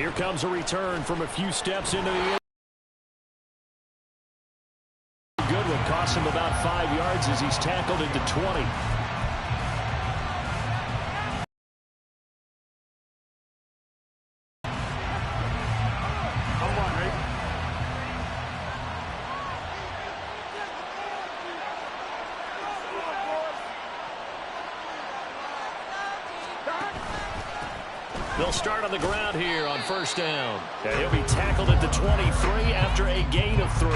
Here comes a return from a few steps into the end. Good one. Cost him about 5 yards as he's tackled into 20. They'll start on the ground here on first down. And he'll be tackled at the 23 after a gain of 3.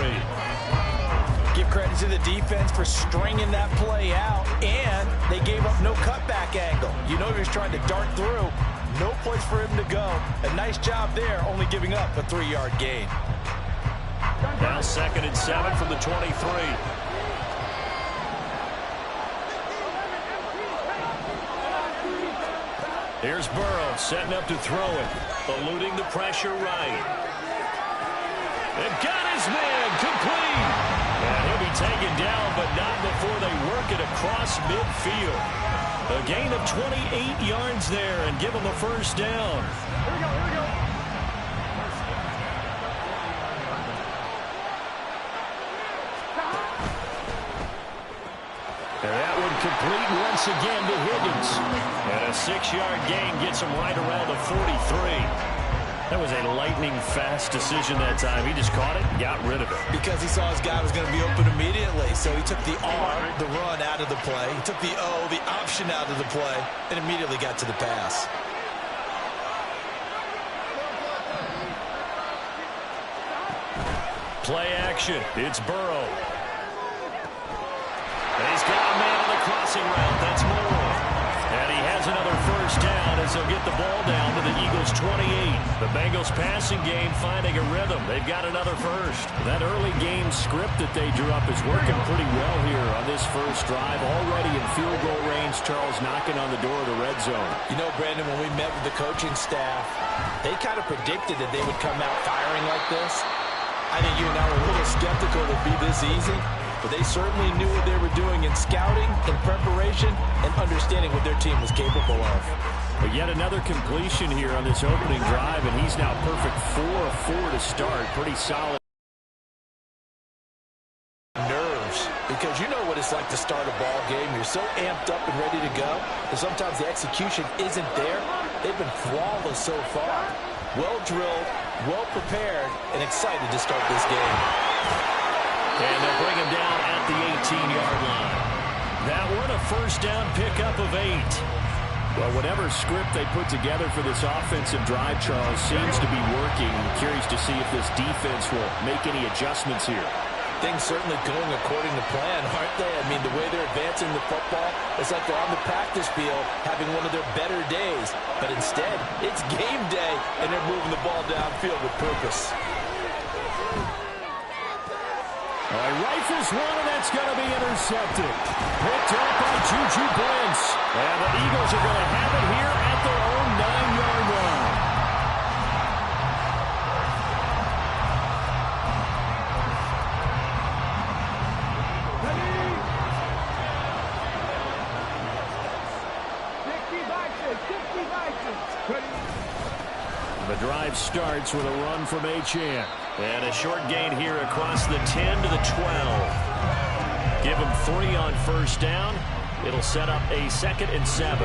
Give credit to the defense for stringing that play out, and they gave up no cutback angle. You know he was trying to dart through. No place for him to go. A nice job there, only giving up a 3-yard gain. Now 2nd and 7 from the 23. Here's Burrow setting up to throw it. Eluding the pressure right. And got his man complete. And he'll be taken down, but not before they work it across midfield. A gain of 28 yards there and give him a first down. Here we go. And that one complete once again to Higgins. And a 6-yard gain gets him right around the 43. That was a lightning-fast decision that time. He just caught it and got rid of it. Because he saw his guy was going to be open immediately. So he took the R, the run, out of the play. He took the O, the option, out of the play, and immediately got to the pass. Play action. It's Burrow. And he's got a man on the crossing route. That's Moore. And he has another first down as they'll get the ball down to the Eagles' 28. The Bengals passing game finding a rhythm. They've got another first. That early game script that they drew up is working pretty well here on this first drive. Already in field goal range, Charles knocking on the door of the red zone. You know, Brandon, when we met with the coaching staff, they kind of predicted that they would come out firing like this. I think you and I were a little skeptical it would be this easy. But they certainly knew what they were doing in scouting, in preparation, and understanding what their team was capable of. But yet another completion here on this opening drive, and he's now perfect 4 of 4 to start. Pretty solid. Nerves, because you know what it's like to start a ball game. You're so amped up and ready to go, and sometimes the execution isn't there. They've been flawless so far. Well drilled, well prepared, and excited to start this game. And they'll bring him down at the 18-yard line. That one, a first down pickup of 8. Well, whatever script they put together for this offensive drive, Charles, seems to be working. I'm curious to see if this defense will make any adjustments here. Things certainly going according to plan, aren't they? I mean, the way they're advancing the football, it's like they're on the practice field having one of their better days. But instead, it's game day, and they're moving the ball downfield with purpose. All right, rifles one, and that's going to be intercepted. Picked up by Juju Brents. And the Eagles are going to have it here at their own 9-yard line. The drive starts with a run from Achane. And a short gain here across the 10 to the 12. Give him 3 on first down. It'll set up a 2nd and 7.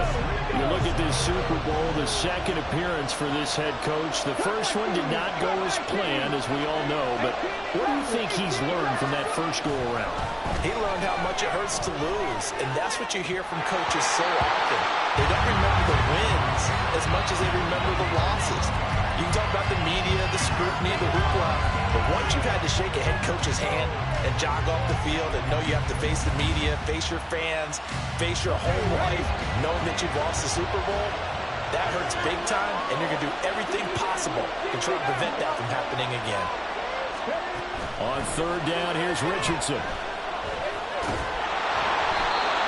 You look at this Super Bowl, the second appearance for this head coach. The first one did not go as planned, as we all know. But what do you think he's learned from that first go-around? He learned how much it hurts to lose, and that's what you hear from coaches so often. They don't remember the wins as much as they remember the losses. You can talk about the media, the scrutiny, the hoopla, but once you've had to shake a head coach's hand and jog off the field and know you have to face the media, face your fans, face your home life, knowing that you've lost the Super Bowl, that hurts big time, and you're going to do everything possible to try to prevent that from happening again. On third down, here's Richardson.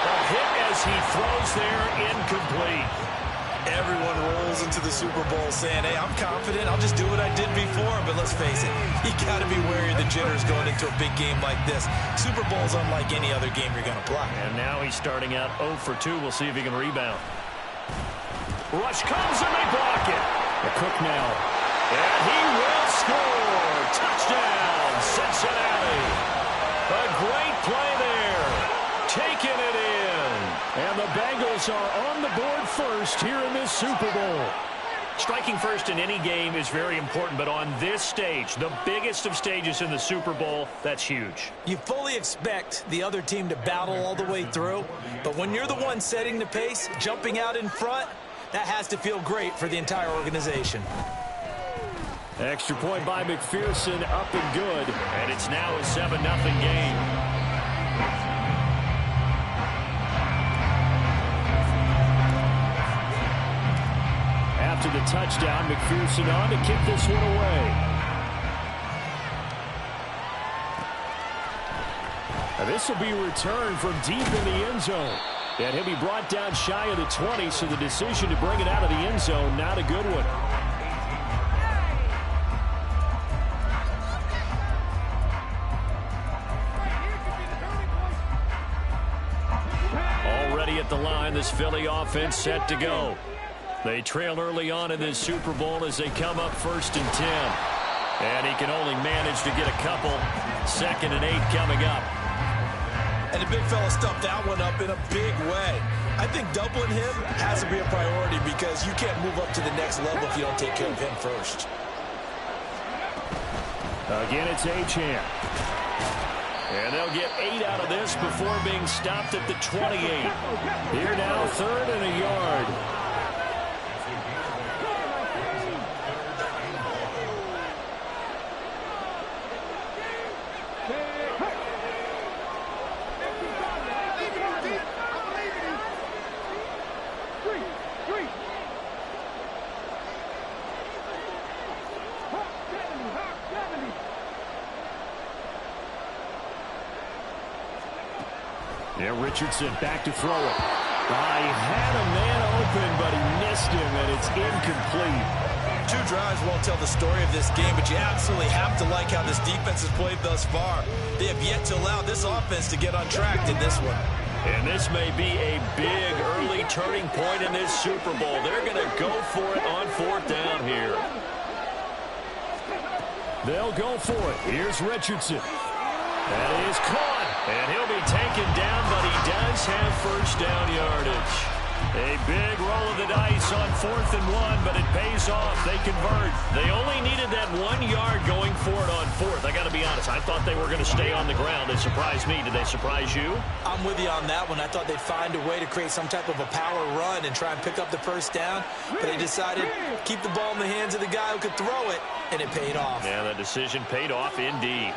A hit as he throws there, incomplete. Everyone rolls into the Super Bowl saying, hey, I'm confident. I'll just do what I did before. But let's face it, you got to be wary of the jitters going into a big game like this. Super Bowl's unlike any other game you're going to play. And now he's starting out 0 for 2. We'll see if he can rebound. Rush comes and they block it. The Cook now And he will score. Touchdown, Cincinnati. A great play there. Taking it in. And the Bengals are on the board first here in this Super Bowl. Striking first in any game is very important, but on this stage, the biggest of stages in the Super Bowl, that's huge. You fully expect the other team to battle all the way through, but when you're the one setting the pace, jumping out in front, that has to feel great for the entire organization. Extra point by McPherson, up and good, and it's now a 7-0 game. After the touchdown, McPherson on to kick this one away. Now this will be returned from deep in the end zone. And he'll be brought down shy of the 20, so the decision to bring it out of the end zone, not a good one. Already at the line, this Philly offense set to go. They trail early on in this Super Bowl as they come up 1st and 10. And he can only manage to get a couple. 2nd and 8 coming up. And the big fella stuffed that one up in a big way. I think doubling him has to be a priority because you can't move up to the next level if you don't take care of him first. Again, it's Achane. And they'll get 8 out of this before being stopped at the 28. Here now, 3rd and a yard. Yeah, Richardson back to throw it. He had a man open, but he missed him, and it's incomplete. 2 drives won't tell the story of this game, but you absolutely have to like how this defense has played thus far. They have yet to allow this offense to get untracked in this one. And this may be a big early turning point in this Super Bowl. They're going to go for it on 4th down here. They'll go for it. Here's Richardson. That is caught. And he'll be taken down, but he does have 1st down yardage. A big roll of the dice on 4th and 1, but it pays off. They convert. They only needed that 1 yard going for it on 4th. I got to be honest, I thought they were going to stay on the ground. They surprised me. Did they surprise you? I'm with you on that one. I thought they'd find a way to create some type of a power run and try and pick up the 1st down, but they decided to keep the ball in the hands of the guy who could throw it, and it paid off. Yeah, the decision paid off indeed.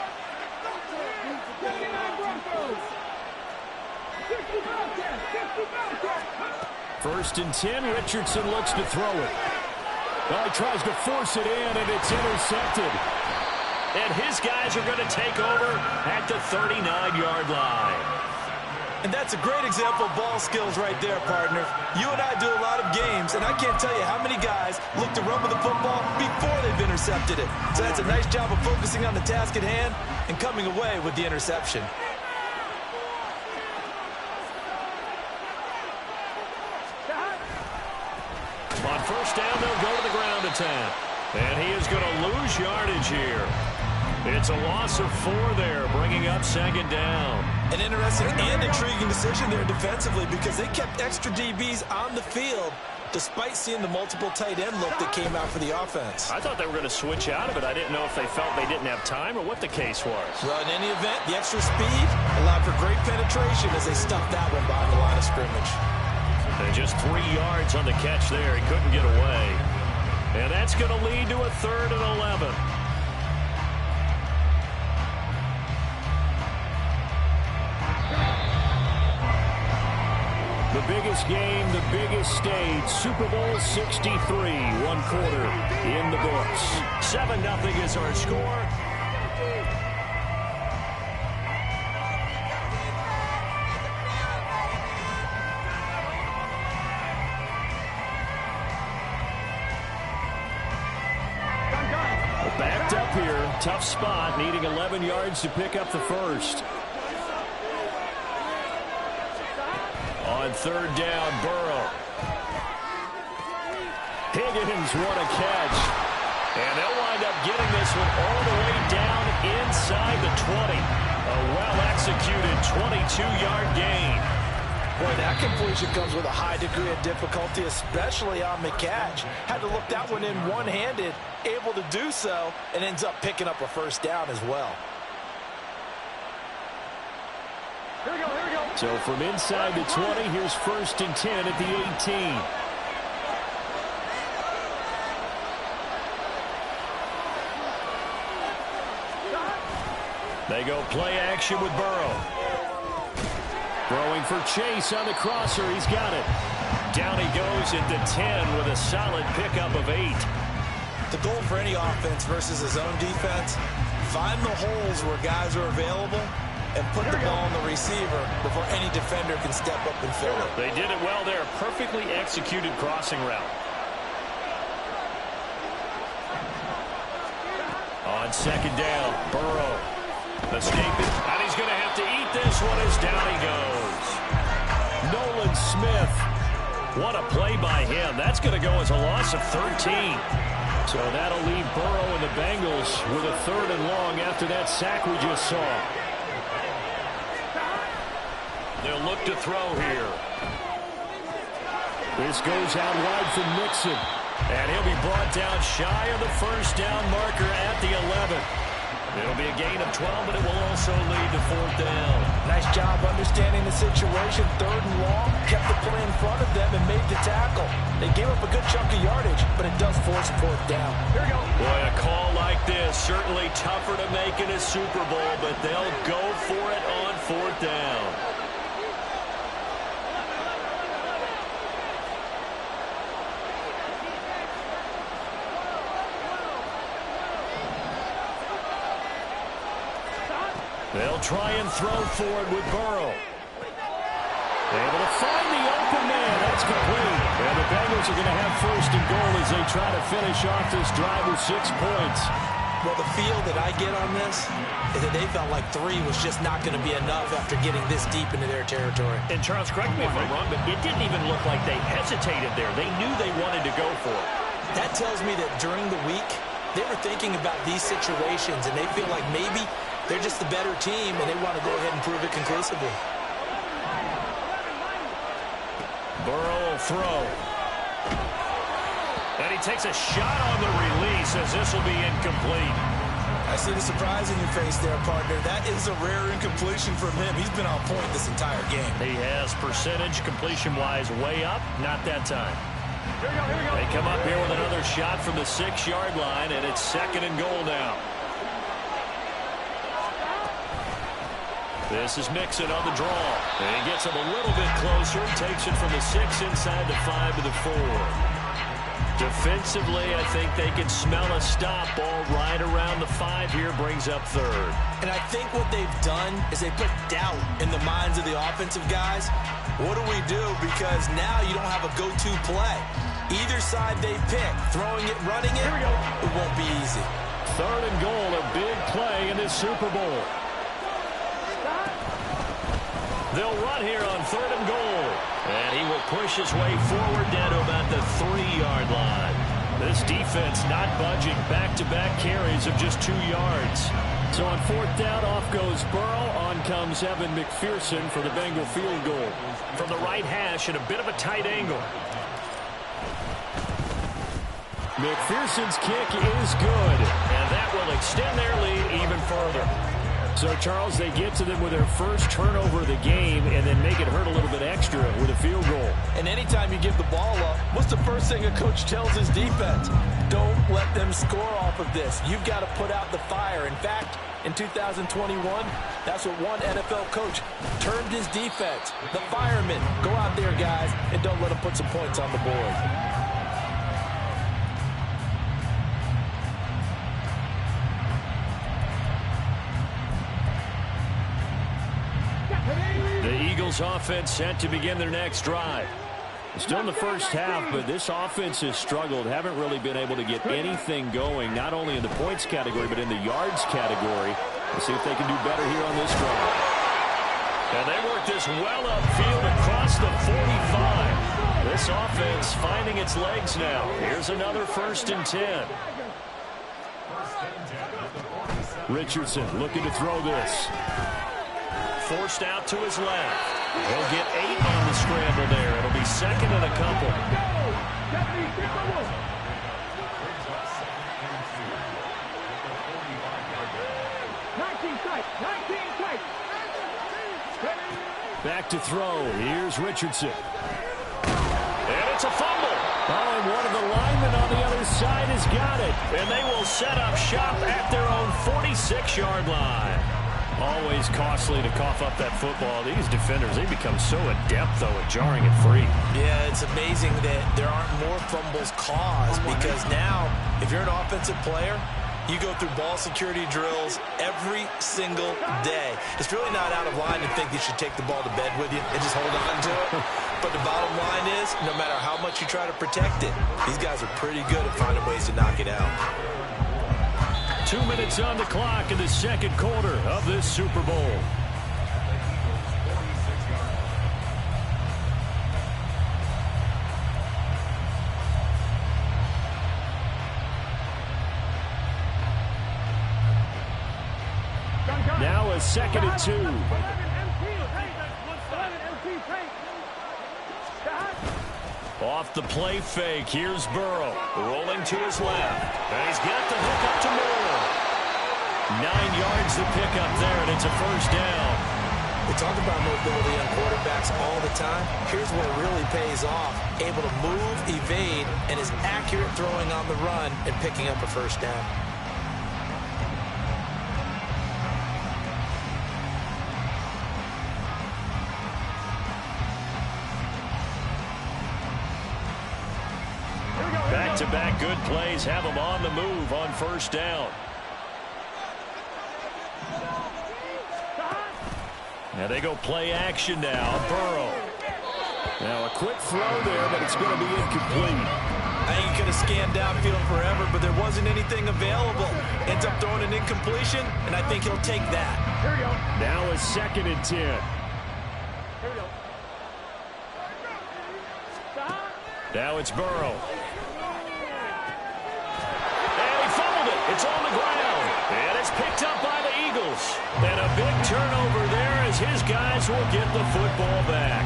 First and 10, Richardson looks to throw it. Well, he tries to force it in, and it's intercepted. And his guys are going to take over at the 39-yard line. And that's a great example of ball skills right there, partner. You and I do a lot of games, and I can't tell you how many guys look to run with the football before they've intercepted it. So that's a nice job of focusing on the task at hand and coming away with the interception. On 1st down, they'll go to the ground attack. And he is going to lose yardage here. It's a loss of 4 there, bringing up 2nd down. An interesting and intriguing decision there defensively because they kept extra DBs on the field despite seeing the multiple tight end look that came out for the offense. I thought they were going to switch out of it. I didn't know if they felt they didn't have time or what the case was. Well, in any event, the extra speed allowed for great penetration as they stuffed that one behind the line of scrimmage. And just 3 yards on the catch there. He couldn't get away. And that's going to lead to a 3rd and 11. The biggest game, the biggest stage, Super Bowl 63, 1 quarter in the books. 7-0 is our score. Backed up here, tough spot, needing 11 yards to pick up the 1st. On 3rd down, Burrow. Higgins, what a catch. And they'll wind up getting this one all the way down inside the 20. A well-executed 22-yard gain. Boy, that completion comes with a high degree of difficulty, especially on the catch. Had to look that one in one-handed, able to do so, and ends up picking up a first down as well. Here we go, here we go. So from inside the 20, here's 1st and 10 at the 18. They go play action with Burrow. Throwing for Chase on the crosser. He's got it. Down he goes at the 10 with a solid pickup of 8. The goal for any offense versus his own defense, find the holes where guys are available and put the ball on the receiver before any defender can step up and fill it. They did it well there. Perfectly executed crossing route. On 2nd down, Burrow. Escaping, and he's going to have to eat this one as down he goes. Nolan Smith. What a play by him. That's going to go as a loss of 13. So that'll leave Burrow and the Bengals with a 3rd and long after that sack we just saw. They'll look to throw here. This goes out wide from Mixon. And he'll be brought down shy of the 1st down marker at the 11. It'll be a gain of 12, but it will also lead to 4th down. Nice job understanding the situation. 3rd and long, kept the play in front of them and made the tackle. They gave up a good chunk of yardage, but it does force 4th down. Here we go. Boy, a call like this, certainly tougher to make in a Super Bowl, but they'll go for it on 4th down. They'll try and throw for it with Burrow. Able to find the open man. That's complete. And the Bengals are going to have 1st and goal as they try to finish off this drive with 6 points. Well, the feel that I get on this is that they felt like 3 was just not going to be enough after getting this deep into their territory. And Charles, correct me if I'm wrong, but it didn't even look like they hesitated there. They knew they wanted to go for it. That tells me that during the week, they were thinking about these situations, and they feel like maybe they're just the better team, and they want to go ahead and prove it conclusively. Burrow will throw. And he takes a shot on the release as this will be incomplete. I see the surprise in your face there, partner. That is a rare incompletion from him. He's been on point this entire game. He has percentage completion-wise way up. Not that time. Here we go, here we go. They come up here with another shot from the 6-yard line, and it's 2nd and goal now. This is Mixon on the draw. And he gets him a little bit closer. Takes it from the 6 inside the 5 to the 4. Defensively, I think they can smell a stop. Ball right around the 5 here. Brings up 3rd. And I think what they've done is they put doubt in the minds of the offensive guys. What do we do? Because now you don't have a go-to play. Either side they pick, throwing it, running it, Here we go. It won't be easy. 3rd and goal, a big play in this Super Bowl. They'll run here on 3rd and goal. And he will push his way forward down to about the 3-yard line. This defense not budging. Back-to-back carries of just 2 yards. So on 4th down, off goes Burrow. On comes Evan McPherson for the Bengal field goal. From the right hash at a bit of a tight angle. McPherson's kick is good. And that will extend their lead even further. So, Charles, they get to them with their first turnover of the game and then make it hurt a little bit extra with a field goal. And anytime you give the ball up, what's the first thing a coach tells his defense? Don't let them score off of this. You've got to put out the fire. In fact, in 2021, that's what one NFL coach termed his defense. The firemen. Go out there, guys, and don't let them put some points on the board. The Eagles offense set to begin their next drive. Still in the first half, but this offense has struggled. Haven't really been able to get anything going, not only in the points category, but in the yards category. We'll see if they can do better here on this drive. And they work this well upfield across the 45. This offense finding its legs now. Here's another 1st and 10. Richardson looking to throw this. Forced out to his left. He'll get 8 on the scramble there. It'll be second and a couple. Back to throw. Here's Richardson. And it's a fumble. Oh, and one of the linemen on the other side has got it. And they will set up shop at their own 46-yard line. Always costly to cough up that football. These defenders, they become so adept, though, at jarring it free. Yeah, it's amazing that there aren't more fumbles caused because now, if you're an offensive player, you go through ball security drills every single day. It's really not out of line to think you should take the ball to bed with you and just hold on to it. But the bottom line is, no matter how much you try to protect it, these guys are pretty good at finding ways to knock it out. 2 minutes on the clock in the second quarter of this Super Bowl. Now a 2nd and 2. Off the play fake. Here's Burrow. Rolling to his left. And he's got the hook up to Moore. 9 yards to pick up there, and it's a first down. We talk about mobility on quarterbacks all the time. Here's where it really pays off. Able to move, evade, and is accurate throwing on the run and picking up a first down. Back-to-back good plays have them on the move on first down. Now they go play action now. Burrow. Now a quick throw there, but it's going to be incomplete. I think he could have scanned downfield forever, but there wasn't anything available. Ends up throwing an incompletion, and I think he'll take that. Here we go. Now a 2nd and 10. Here we go. Now it's Burrow. And he fumbled it. It's on the ground. And it's picked up by the Eagles. And a big turnover there as his guys will get the football back.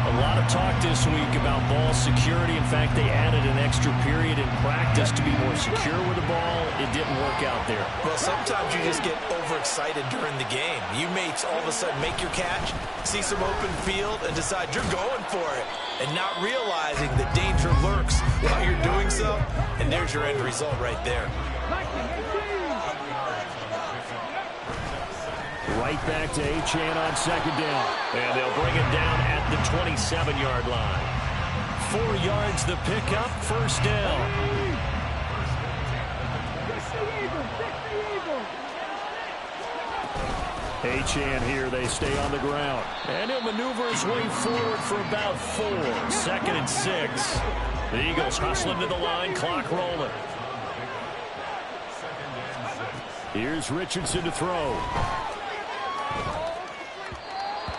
A lot of talk this week about ball security. In fact, they added an extra period in practice to be more secure with the ball. It didn't work out there. Well, sometimes you just get overexcited during the game. You may all of a sudden make your catch, see some open field, and decide you're going for it, and not realizing the danger lurks while you're doing so, and there's your end result right there. Right back to Achane on 2nd down. And they'll bring it down at the 27-yard line. 4 yards the pickup, first down. Achane here, they stay on the ground. And he'll maneuver his way forward for about 4. 2nd and 6. The Eagles hustling to the line, clock rolling. Here's Richardson to throw.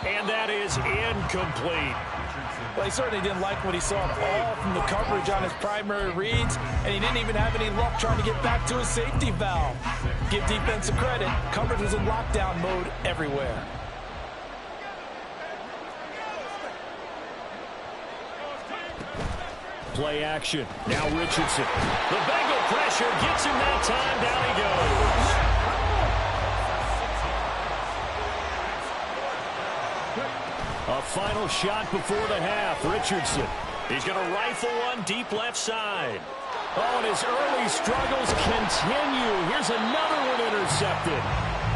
And that is incomplete. Well, he certainly didn't like what he saw at all from the coverage on his primary reads, and he didn't even have any luck trying to get back to his safety valve. Give defensive credit. Coverage was in lockdown mode everywhere. Play action. Now Richardson. The Bengal pressure gets him that time. Down he goes. A final shot before the half. Richardson. He's going to rifle one deep left side. Oh, and his early struggles continue. Here's another one intercepted.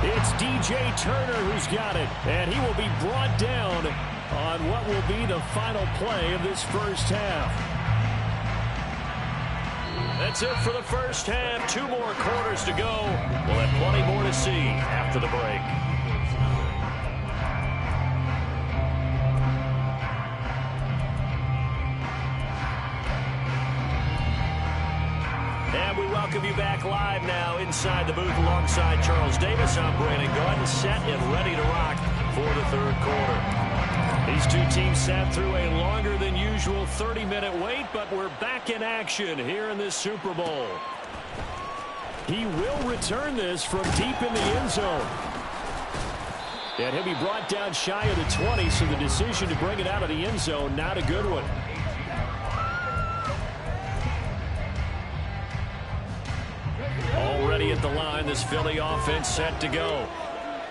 It's DJ Turner who's got it. And he will be brought down on what will be the final play of this first half. That's it for the first half. 2 more quarters to go. We'll have plenty more to see after the break. And we welcome you back live now inside the booth alongside Charles Davis. I'm Brandon Gordon, set and ready to rock for the third quarter. These two teams sat through a longer than usual 30-minute wait, but we're back in action here in this Super Bowl. He will return this from deep in the end zone. And he'll be brought down shy of the 20, so the decision to bring it out of the end zone, not a good one. Already at the line, this Philly offense set to go.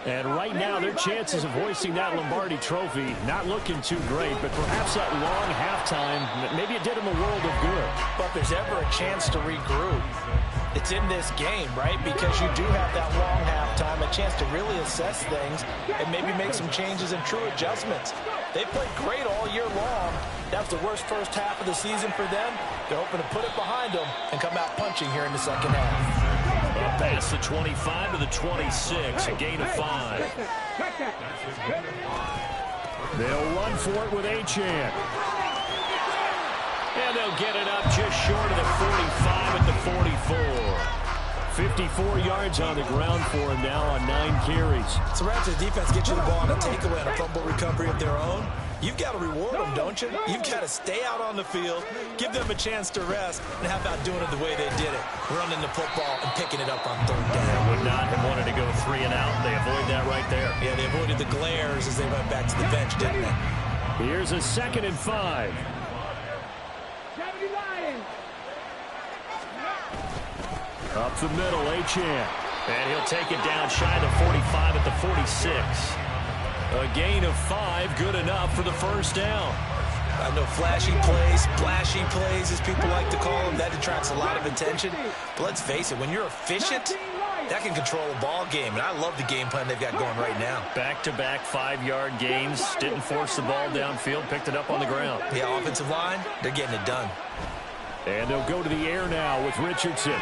And right now, their chances of hoisting that Lombardi trophy not looking too great, but perhaps that long halftime, maybe it did them a world of good. But if there's ever a chance to regroup, it's in this game, right? Because you do have that long halftime, a chance to really assess things and maybe make some changes and true adjustments. They played great all year long. That was the worst first half of the season for them. They're hoping to put it behind them and come out punching here in the second half. Up past the 25 to the 26, a gain of 5. They'll run for it with Achane. And they'll get it up just short of the 45 at the 44. 54 yards on the ground for him now on 9 carries. So Raptors defense gets you the ball on a takeaway and a fumble recovery of their own. You've got to reward them, don't you? You've got to stay out on the field, give them a chance to rest, and how about doing it the way they did it? Running the football and picking it up on third down. They would not have wanted to go 3 and out. They avoid that right there. Yeah, they avoided the glares as they went back to the bench, didn't they? Here's a 2nd and 5. Up the middle, Achane. And he'll take it down shy of the 45 at the 46. A gain of 5, good enough for the first down. I know flashy plays, as people like to call them, that attracts a lot of attention. But let's face it, when you're efficient, that can control a ball game. And I love the game plan they've got going right now. Back-to-back 5-yard gains. Didn't force the ball downfield, picked it up on the ground. Yeah, offensive line, they're getting it done. And they'll go to the air now with Richardson.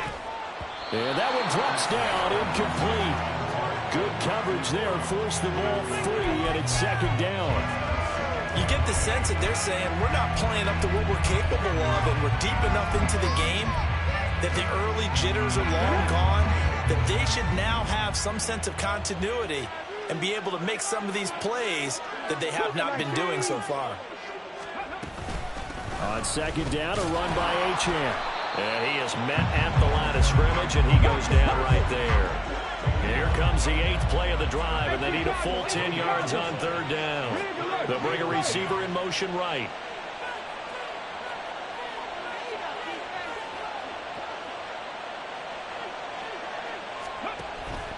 And that one drops down, incomplete. Good coverage there, forced the ball free, and it's 2nd down. You get the sense that they're saying we're not playing up to what we're capable of, and we're deep enough into the game that the early jitters are long gone, that they should now have some sense of continuity and be able to make some of these plays that they have not been doing so far. On 2nd down, a run by Achane. And he is met at the line of scrimmage, and he goes down right there. Here comes the 8th play of the drive, and they need a full 10 yards on 3rd down. They'll bring a receiver in motion right.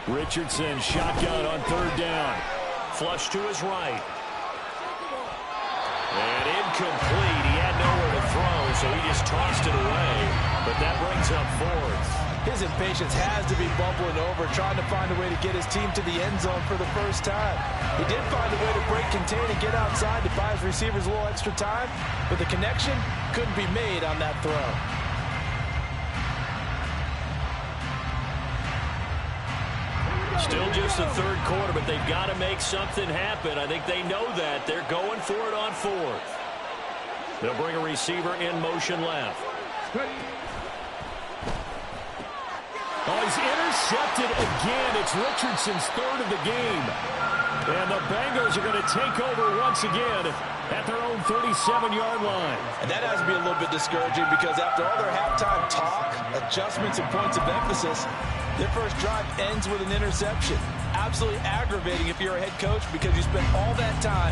Richardson shotgun on 3rd down. Flush to his right. And incomplete. He had nowhere to throw, so he just tossed it away. But that brings up 4th. His impatience has to be bubbling over, trying to find a way to get his team to the end zone for the first time. He did find a way to break, contain, and get outside to buy his receivers a little extra time, but the connection couldn't be made on that throw. Still just the 3rd quarter, but they've got to make something happen. I think they know that. They're going for it on 4th. They'll bring a receiver in motion left. Oh, he's intercepted again. It's Richardson's 3rd of the game. And the Bengals are going to take over once again at their own 37-yard line. And that has to be a little bit discouraging because after all their halftime talk, adjustments, and points of emphasis, their first drive ends with an interception. Absolutely aggravating if you're a head coach because you spent all that time,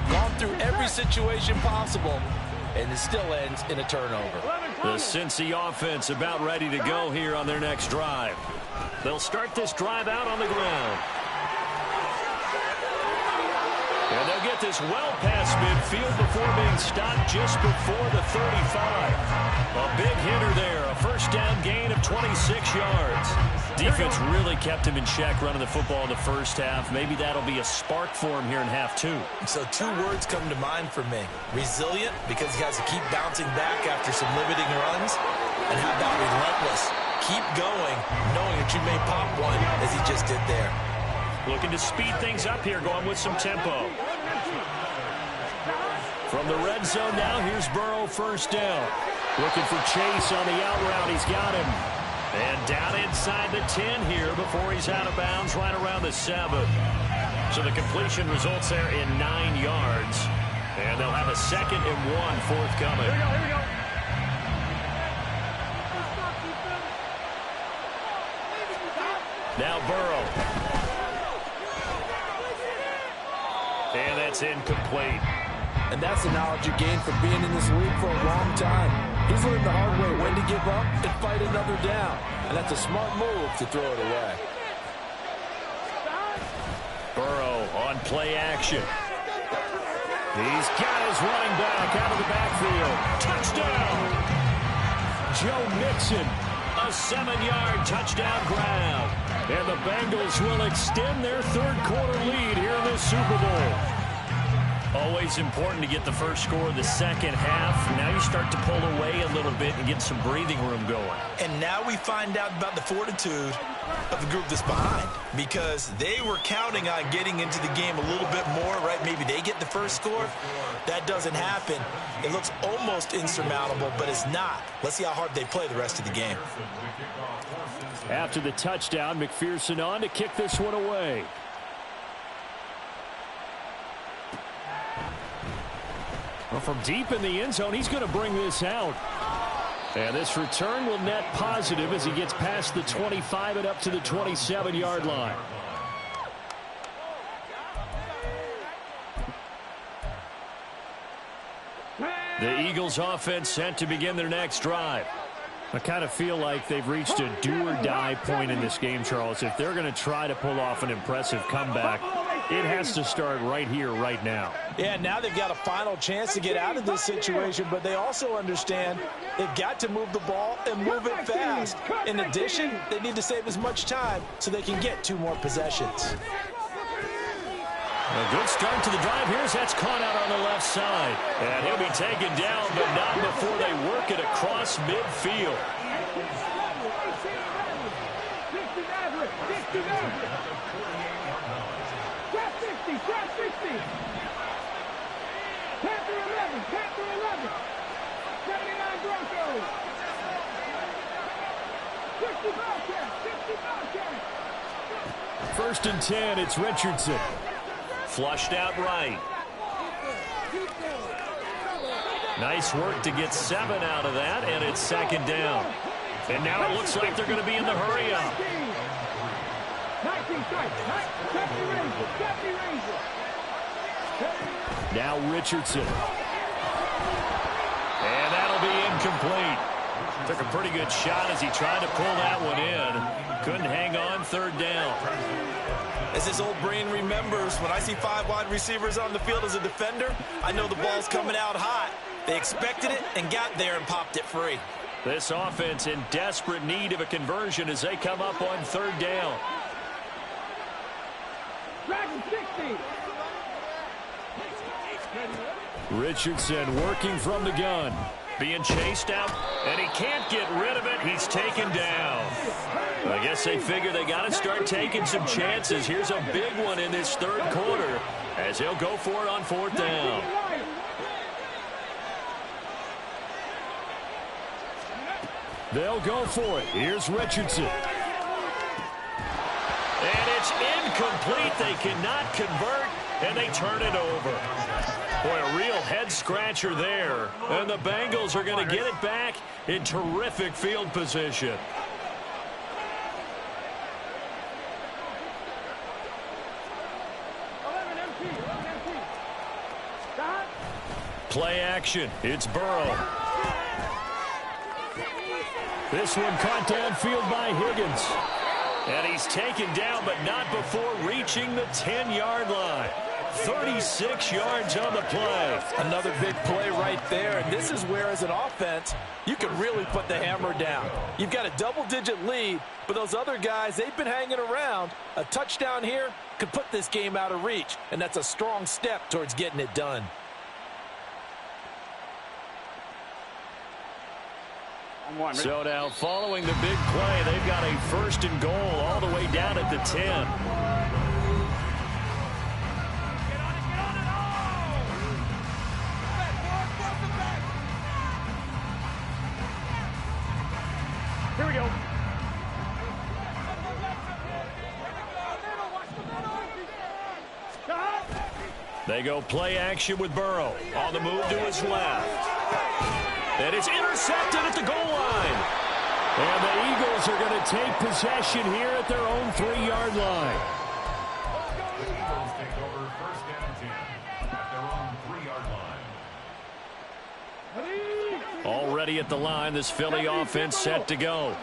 gone through every situation possible, and it still ends in a turnover. The Cincy offense about ready to go here on their next drive. They'll start this drive out on the ground. And they'll get this well past midfield before being stopped just before the 35. A big hitter there, a first down gain of 26 yards. Defense really kept him in check running the football in the first half. Maybe that'll be a spark for him here in half 2. So 2 words come to mind for me. Resilient, because he has to keep bouncing back after some limiting runs. And how about relentless? Keep going, knowing that you may pop one, as he just did there. Looking to speed things up here, going with some tempo. From the red zone now, here's Burrow, first down. Looking for Chase on the out route. He's got him. And down inside the 10 here before he's out of bounds right around the 7. So the completion results there in 9 yards. And they'll have a 2nd and 1 forthcoming. Here we go. Now Burrow. And that's incomplete. And that's the knowledge you gain from being in this league for a long time. He's learned the hard way when to give up and fight another down. And that's a smart move to throw it away. Burrow on play action. He's got his running back out of the backfield. Touchdown! Joe Mixon, a 7-yard touchdown grab. And the Bengals will extend their third-quarter lead here in this Super Bowl. Always important to get the first score of the second half. Now you start to pull away a little bit and get some breathing room going. And now we find out about the fortitude of the group that's behind, because they were counting on getting into the game a little bit more, right? Maybe they get the first score. That doesn't happen. It looks almost insurmountable, but it's not. Let's see how hard they play the rest of the game. After the touchdown, McPherson on to kick this one away. Well, from deep in the end zone, he's going to bring this out. And this return will net positive as he gets past the 25 and up to the 27-yard line. The Eagles offense set to begin their next drive. I kind of feel like they've reached a do-or-die point in this game, Charles. If they're going to try to pull off an impressive comeback, it has to start right here, right now. Yeah, now they've got a final chance to get out of this situation, but they also understand they've got to move the ball and move it fast. In addition, they need to save as much time so they can get 2 more possessions. A good start to the drive. Here's that's caught out on the left side. And he'll be taken down, but not before they work it across midfield. First and 10, it's Richardson. Flushed out right. Nice work to get 7 out of that, and it's second down. And now it looks like they're going to be in the hurry-up. Now Richardson. And that'll be incomplete. Took a pretty good shot as he tried to pull that one in. Couldn't hang on, third down. As his old brain remembers, when I see 5 wide receivers on the field as a defender, I know the ball's coming out hot. They expected it and got there and popped it free. This offense in desperate need of a conversion as they come up on third down. Richardson working from the gun. Being chased out, and he can't get rid of it. He's taken down. I guess they figure they got to start taking some chances. Here's a big one in this third quarter as he'll go for it on fourth down. They'll go for it. Here's Richardson. And it's incomplete. They cannot convert, and they turn it over. Boy, a real head-scratcher there. And the Bengals are going to get it back in terrific field position. Play action. It's Burrow. This one caught downfield by Higgins. And he's taken down, but not before reaching the 10-yard line. 36 yards on the play. Another big play right there, and this is where, as an offense, you can really put the hammer down. You've got a double-digit lead, but those other guys, they've been hanging around. A touchdown here could put this game out of reach, and that's a strong step towards getting it done. So now, following the big play, they've got a first and goal all the way down at the 10. Here we go. They go play action with Burrow. On the move to his left. And it's intercepted at the goal line. And the Eagles are going to take possession here at their own 3-yard line. The Eagles take over first down 10 at their own 3-yard line. Already at the line, this Philly offense set to go.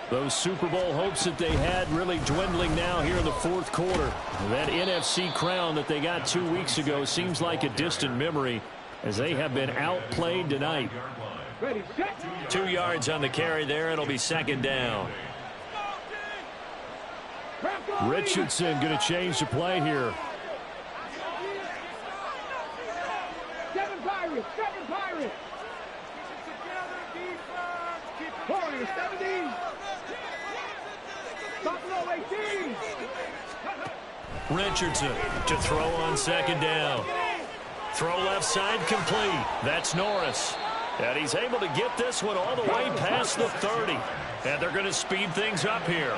Those Super Bowl hopes that they had really dwindling now here in the fourth quarter. That NFC crown that they got 2 weeks ago seems like a distant memory as they have been outplayed tonight. 2 yards on the carry there. It'll be second down. Richardson going to change the play here. Seven Pirates. 70. Buffalo 18. Richardson to throw on second down. Throw left side complete. That's Norris. And he's able to get this one all the way past the 30. And they're going to speed things up here.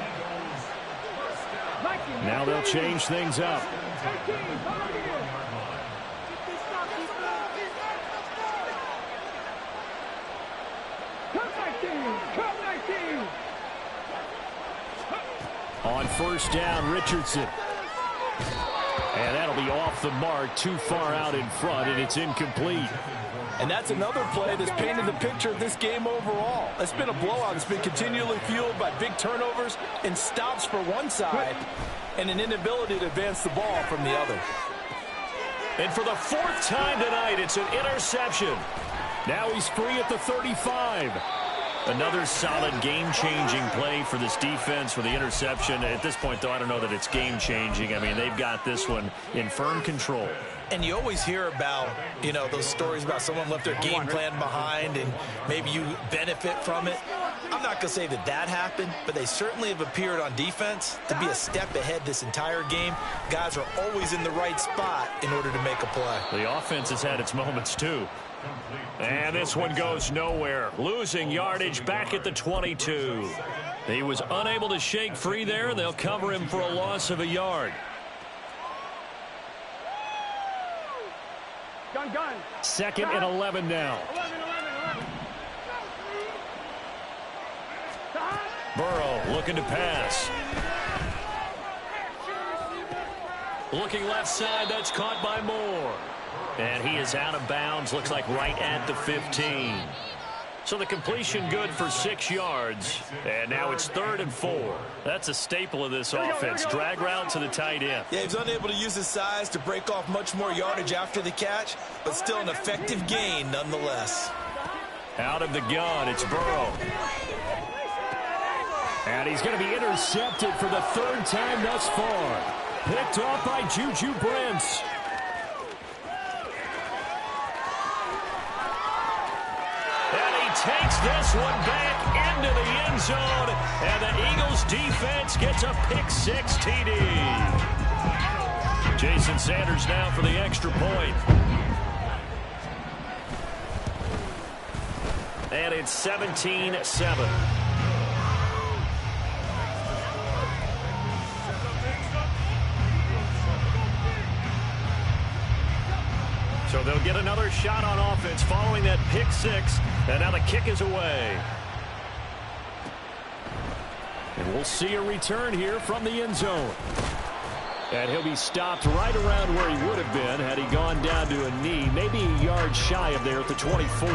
Now they'll change things up. On first down, Richardson. And that'll be off the mark, too far out in front, and it's incomplete. And that's another play that's painted the picture of this game overall. It's been a blowout. It's been continually fueled by big turnovers and stops for one side and an inability to advance the ball from the other. And for the fourth time tonight, it's an interception. Now he's free at the 35. Another solid game-changing play for this defense with the interception. At this point, though, I don't know that it's game-changing. I mean, they've got this one in firm control. And you always hear about, you know, those stories about someone left their game plan behind and maybe you benefit from it. I'm not going to say that that happened, but they certainly have appeared on defense to be a step ahead this entire game. Guys are always in the right spot in order to make a play. The offense has had its moments, too. And this one goes nowhere. Losing yardage back at the 22. He was unable to shake free there. They'll cover him for a loss of a yard. Gun. Second and 11 now. 11. Burrow looking to pass. Looking left side, that's caught by Moore. And he is out of bounds, looks like right at the 15. So the completion good for 6 yards. And now it's 3rd and 4. That's a staple of this offense. Drag route to the tight end. Yeah, he was unable to use his size to break off much more yardage after the catch, but still an effective gain nonetheless. Out of the gun, it's Burrow. And he's going to be intercepted for the 3rd time thus far. Picked off by Juju Brents. Takes this one back into the end zone, and the Eagles defense gets a pick-6 TD. Jason Sanders now for the extra point. And it's 17-7. So they'll get another shot on offense following that pick-6, and now the kick is away. And we'll see a return here from the end zone. And he'll be stopped right around where he would have been had he gone down to a knee, maybe a yard shy of there at the 24.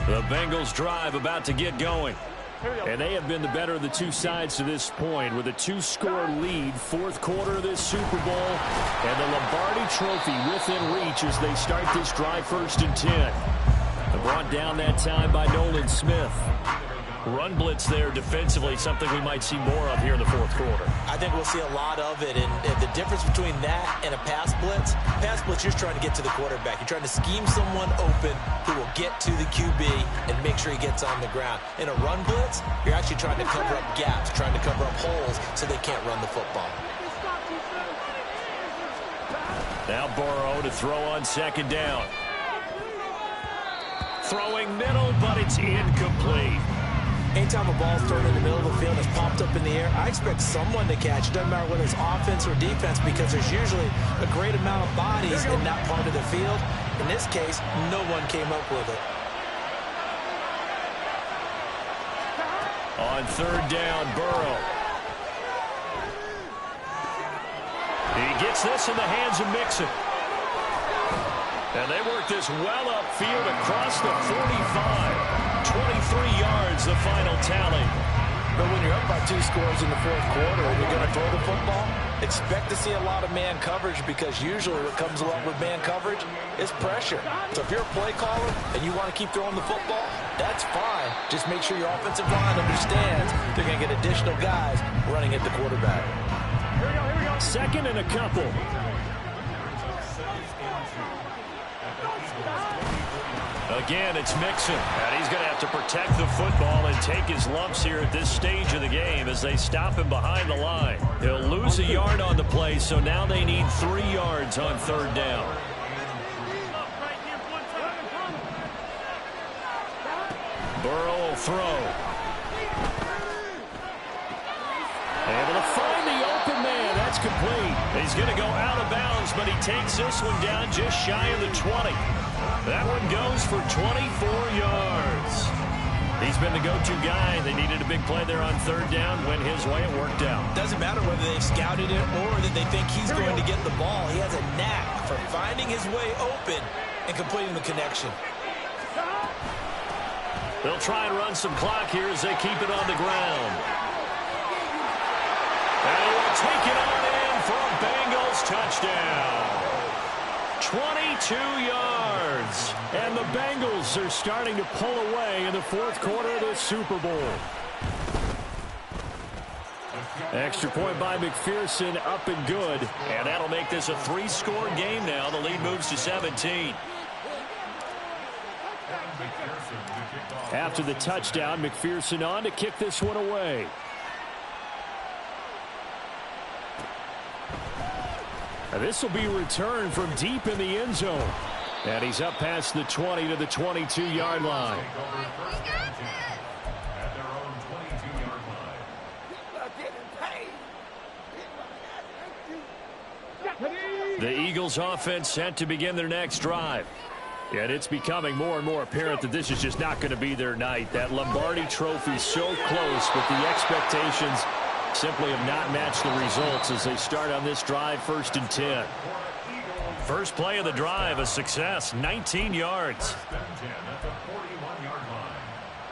The Bengals drive about to get going. And they have been the better of the two sides to this point with a 2-score lead, 4th quarter of this Super Bowl, and the Lombardi Trophy within reach as they start this drive 1st and 10. They're brought down that time by Nolan Smith. Run blitz there defensively, something we might see more of here in the 4th quarter. I think we'll see a lot of it, and the difference between that and a pass blitz, you're just trying to get to the quarterback. You're trying to scheme someone open who will get to the QB and make sure he gets on the ground. In a run blitz, you're actually trying to cover up gaps, trying to cover up holes so they can't run the football. Now Burrow to throw on second down. Throwing middle, but it's incomplete. Anytime a ball's thrown in the middle of the field and it's popped up in the air, I expect someone to catch. It doesn't matter whether it's offense or defense because there's usually a great amount of bodies in that part of the field. In this case, no one came up with it. On third down, Burrow. He gets this in the hands of Mixon. And they work this well upfield across the 45. 23 yards, the final tally. But when you're up by 2 scores in the fourth quarter and you're going to throw the football, expect to see a lot of man coverage because usually what comes along with man coverage is pressure. So if you're a play caller and you want to keep throwing the football, that's fine. Just make sure your offensive line understands they're going to get additional guys running at the quarterback. Second and a couple. Again, it's Mixon, and he's going to have to protect the football and take his lumps here at this stage of the game as they stop him behind the line. He'll lose a yard on the play, so now they need 3 yards on third down. Burrow will throw. Able to find the open man. That's complete. He's going to go out of bounds, but he takes this one down just shy of the 20. That one goes for 24 yards. He's been the go-to guy. They needed a big play there on third down. Went his way. It worked out. Doesn't matter whether they've scouted it or that they think he's going to get the ball. He has a knack for finding his way open and completing the connection. They'll try and run some clock here as they keep it on the ground. And he will take it on in for a Bengals touchdown. 22 yards. And the Bengals are starting to pull away in the fourth quarter of the Super Bowl. Extra point by McPherson, up and good. And that'll make this a 3-score game now. The lead moves to 17. After the touchdown, McPherson on to kick this one away. This will be returned from deep in the end zone. And he's up past the 20 to the 22-yard line. The Eagles offense set to begin their next drive. And it's becoming more and more apparent that this is just not going to be their night. That Lombardi trophy so close, but the expectations simply have not matched the results as they start on this drive, 1st and 10. First play of the drive, a success, 19 yards.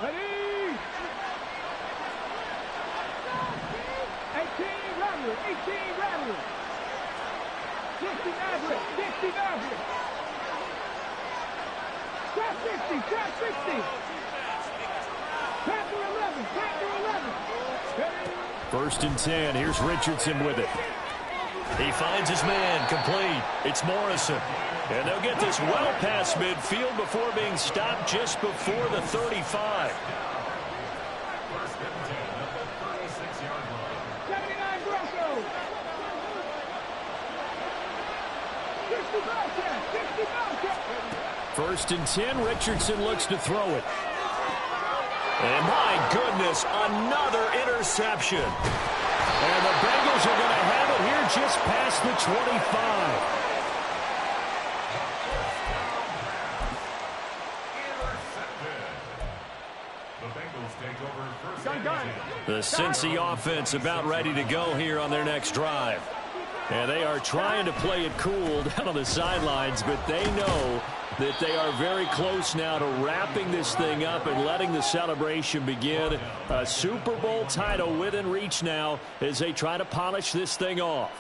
Ready? 18 Rattler, 18 Rattler. 60 Maverick, 60 Maverick. Trap 60, trap 60. Trapper 11, trapper 11. Ready? 1st and 10, here's Richardson with it. He finds his man, complete. It's Morrison. And they'll get this well past midfield before being stopped just before the 35. 79 Broncos. 60 Bobcats, 60 Bobcats. 1st and 10, Richardson looks to throw it. And my goodness, another interception. And the Bengals are going to have it here just past the 25. The Cincy offense about ready to go here on their next drive. And they are trying to play it cool down on the sidelines, but they know that they are very close now to wrapping this thing up and letting the celebration begin. A Super Bowl title within reach now as they try to polish this thing off.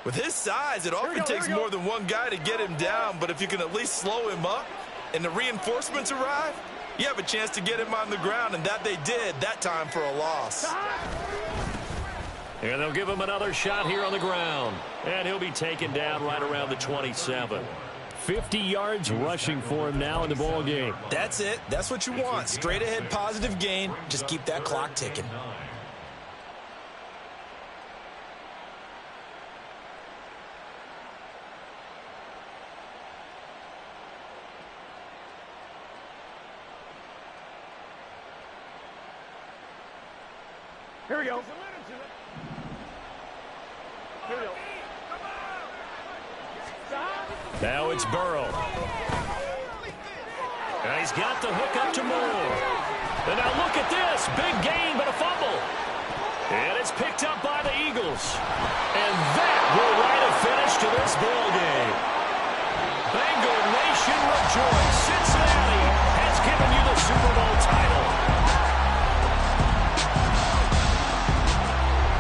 With his size, it often takes more than one guy to get him down, but if you can at least slow him up and the reinforcements arrive, you have a chance to get him on the ground, and that they did that time for a loss. And they'll give him another shot here on the ground. And he'll be taken down right around the 27. 50 yards rushing for him now in the ball game. That's it. That's what you want. Straight ahead positive gain. Just keep that clock ticking. Here we go. Here we go. Now it's Burrow. And he's got the hook up to Moore. And now look at this. Big gain, but a fumble. And it's picked up by the Eagles. And that will write a finish to this ball game. Bengal Nation rejoice. Cincinnati has given you the Super Bowl title.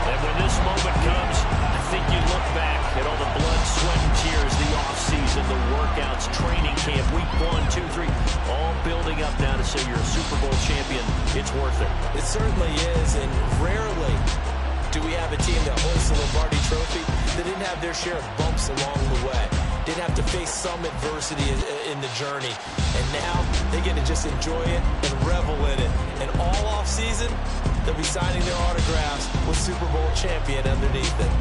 And when this moment comes, I think you look back at all the blood, sweat, and tears, the offseason, the workouts, training camp, week 1, 2, 3, all building up now to say you're a Super Bowl champion. It's worth it. It certainly is, and rarely do we have a team that hoists the Lombardi Trophy that didn't have their share of bumps along the way, didn't have to face some adversity in the journey, and now they get to just enjoy it and revel in it. And all offseason, they'll be signing their autographs with Super Bowl champion underneath it.